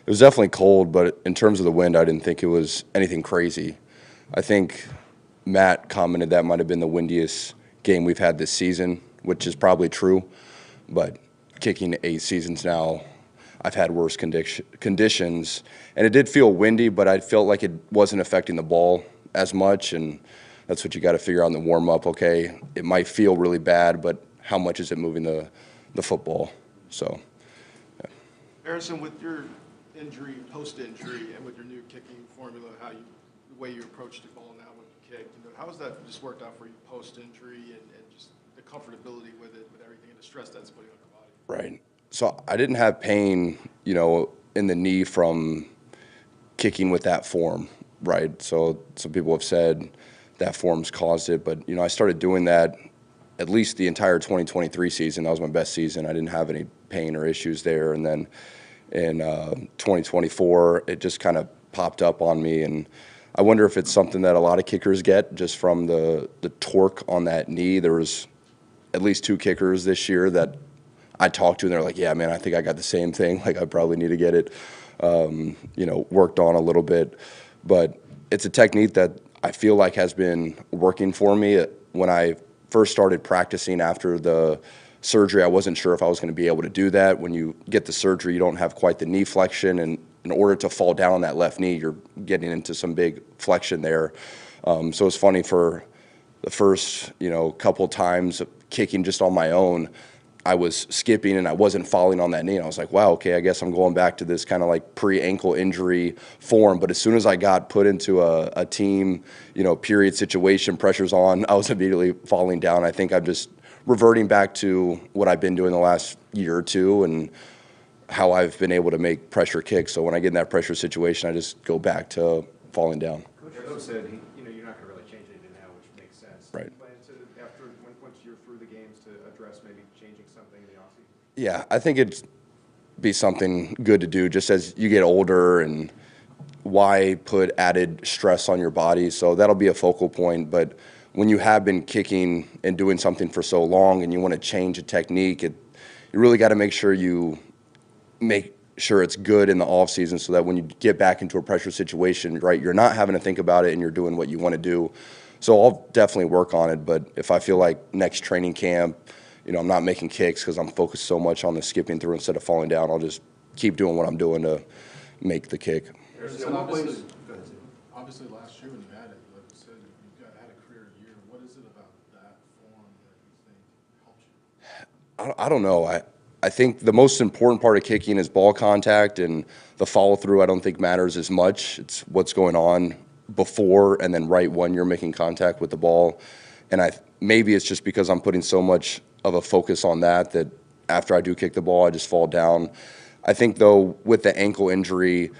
It was definitely cold, but in terms of the wind, I didn't think it was anything crazy. I think Matt commented that might have been the windiest game we've had this season, which is probably true. But kicking 8 seasons now, I've had worse conditions, and it did feel windy, but I felt like it wasn't affecting the ball as much, and that's what you got to figure out in the warm up. Okay, it might feel really bad, but how much is it moving the football? So, Harrison, with your injury, post-injury, and with your new kicking formula, the way you approach the ball now with the kick, how has that just worked out for you post-injury and just the comfortability with it, with everything and the stress that's putting on your body? right. So I didn't have pain, in the knee from kicking with that form, right? So some people have said that form's caused it, but I started doing that at least the entire 2023 season. That was my best season. I didn't have any pain or issues there, and then in 2024, it just kind of popped up on me, and I wonder if it's something that a lot of kickers get just from the torque on that knee. There was at least 2 kickers this year that I talked to, and they're like, "Yeah, man, I think I got the same thing. Like, I probably need to get it, worked on a little bit." But it's a technique that I feel like has been working for me. When I first started practicing after the surgery, I wasn't sure if I was going to be able to do that. When you get the surgery, you don't have quite the knee flexion, and in order to fall down on that left knee, you're getting into some big flexion there. So it's funny, for the first, couple times of kicking just on my own, I was skipping and I wasn't falling on that knee. And I was like, wow, okay, I guess I'm going back to this kind of like pre-ankle injury form. But as soon as I got put into a team, period situation, pressure's on, I was immediately falling down. I think I'm just reverting back to what I've been doing the last year or two and how I've been able to make pressure kicks. So when I get in that pressure situation, I just go back to falling down. Coach said, you're not going to really change anything now, which makes sense. Right. Do you plan to, once you're through the games, to address maybe changing something in the offseason? Yeah, I think it'd be something good to do just as you get older, and why put added stress on your body. So that'll be a focal point. But when you have been kicking and doing something for so long and you want to change a technique, you really got to make sure it's good in the off season, so that when you get back into a pressure situation, right, you're not having to think about it and you're doing what you want to do. So I'll definitely work on it. But if I feel like next training camp, I'm not making kicks because I'm focused so much on the skipping through instead of falling down, I'll just keep doing what I'm doing to make the kick. Obviously, last year when you had it, like you said, you had a career year. What is it about that form that you think helped you? I don't know. I think the most important part of kicking is ball contact, and the follow through I don't think matters as much. It's what's going on before and then right when you're making contact with the ball. And maybe it's just because I'm putting so much of a focus on that after I do kick the ball, I just fall down. I think, though, with the ankle injury,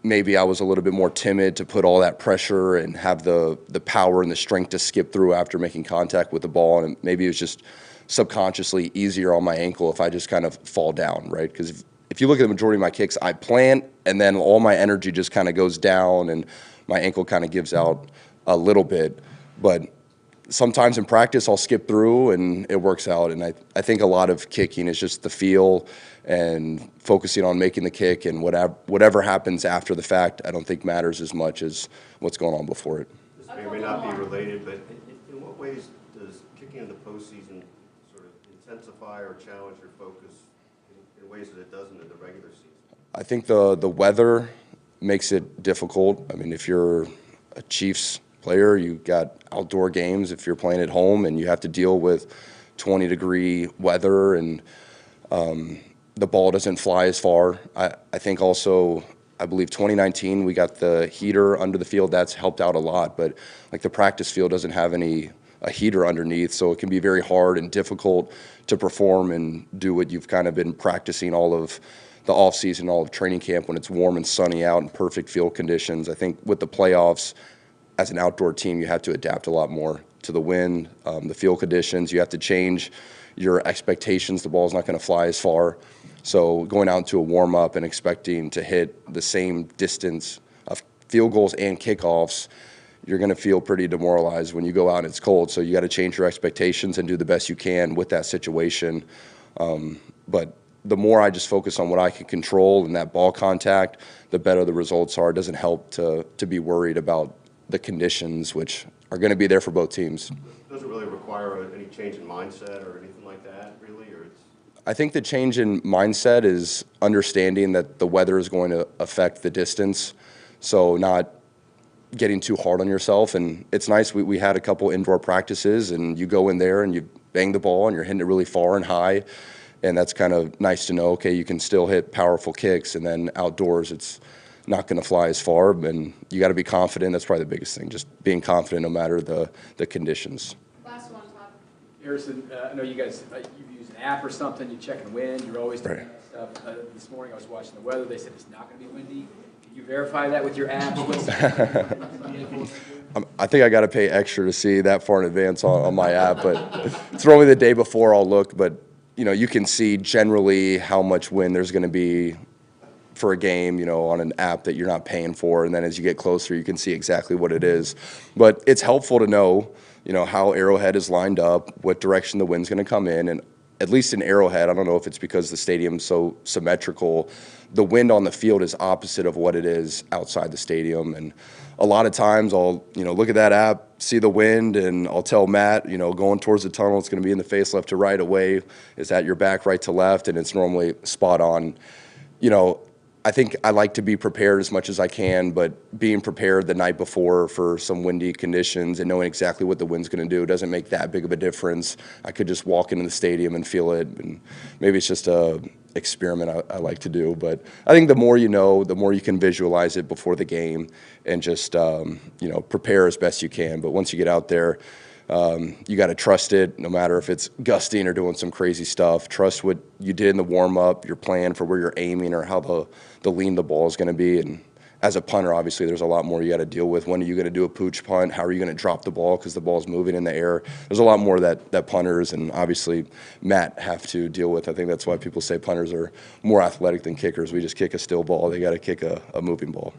maybe I was a little bit more timid to put all that pressure and have the power and the strength to skip through after making contact with the ball. And maybe it was just subconsciously easier on my ankle if I just kind of fall down, right? Because if you look at the majority of my kicks, I plant and then all my energy just kind of goes down and my ankle kind of gives out a little bit. But sometimes in practice I'll skip through and it works out. And I think a lot of kicking is just the feel and focusing on making the kick, and whatever happens after the fact I don't think matters as much as what's going on before it. This may or may not be related, but in what ways does kicking in the postseason sort of intensify or challenge your focus in ways that it doesn't in the regular season? I think the weather makes it difficult. I mean, if you're a Chiefs player, you got outdoor games. If you're playing at home and you have to deal with 20-degree weather and the ball doesn't fly as far. I think also, I believe 2019 we got the heater under the field. That's helped out a lot. But like the practice field doesn't have a heater underneath, so it can be very hard and difficult to perform and do what you've kind of been practicing all of the off season, all of training camp, when it's warm and sunny out and perfect field conditions. I think with the playoffs, as an outdoor team, you have to adapt a lot more to the wind, the field conditions. You have to change your expectations. The ball's not going to fly as far. So going out into a warm-up and expecting to hit the same distance of field goals and kickoffs, you're going to feel pretty demoralized when you go out and it's cold. So you got to change your expectations and do the best you can with that situation. But the more I just focus on what I can control and that ball contact, the better the results are. It doesn't help to be worried about the conditions, which are going to be there for both teams. Does it really require any change in mindset or anything like that, really, or it's? I think the change in mindset is understanding that the weather is going to affect the distance, so not getting too hard on yourself. And it's nice, we had a couple indoor practices, and you go in there and you bang the ball and you're hitting it really far and high, and that's kind of nice to know, okay, you can still hit powerful kicks, and then outdoors it's not going to fly as far, and you got to be confident. That's probably the biggest thing, just being confident no matter the conditions. Last one, Todd. Harrison, I know you guys, you've used an app or something, you check the wind, you're always doing Right. that stuff. This morning I was watching the weather, they said it's not going to be windy. Can you verify that with your app? I think I got to pay extra to see that far in advance on my app, but it's normally the day before I'll look. But you can see generally how much wind there's going to be for a game, on an app that you're not paying for, and then as you get closer, you can see exactly what it is. But it's helpful to know, how Arrowhead is lined up, what direction the wind's going to come in, and at least in Arrowhead, I don't know if it's because the stadium's so symmetrical, the wind on the field is opposite of what it is outside the stadium. And a lot of times I'll, look at that app, see the wind, and I'll tell Matt, going towards the tunnel, it's going to be in the face left to right away. Is that your back right to left? And it's normally spot on. I think I like to be prepared as much as I can, but being prepared the night before for some windy conditions and knowing exactly what the wind's going to do doesn't make that big of a difference. I could just walk into the stadium and feel it, and maybe it's just a experiment I like to do. But I think the more you know, the more you can visualize it before the game and just prepare as best you can. But once you get out there, you got to trust it, no matter if it's gusting or doing some crazy stuff. Trust what you did in the warm-up, your plan for where you're aiming or how the lean the ball is going to be. And as a punter, obviously, there's a lot more you got to deal with. When are you going to do a pooch punt? How are you going to drop the ball because the ball's moving in the air? There's a lot more that punters and obviously Matt have to deal with. I think that's why people say punters are more athletic than kickers. We just kick a still ball. They got to kick a moving ball.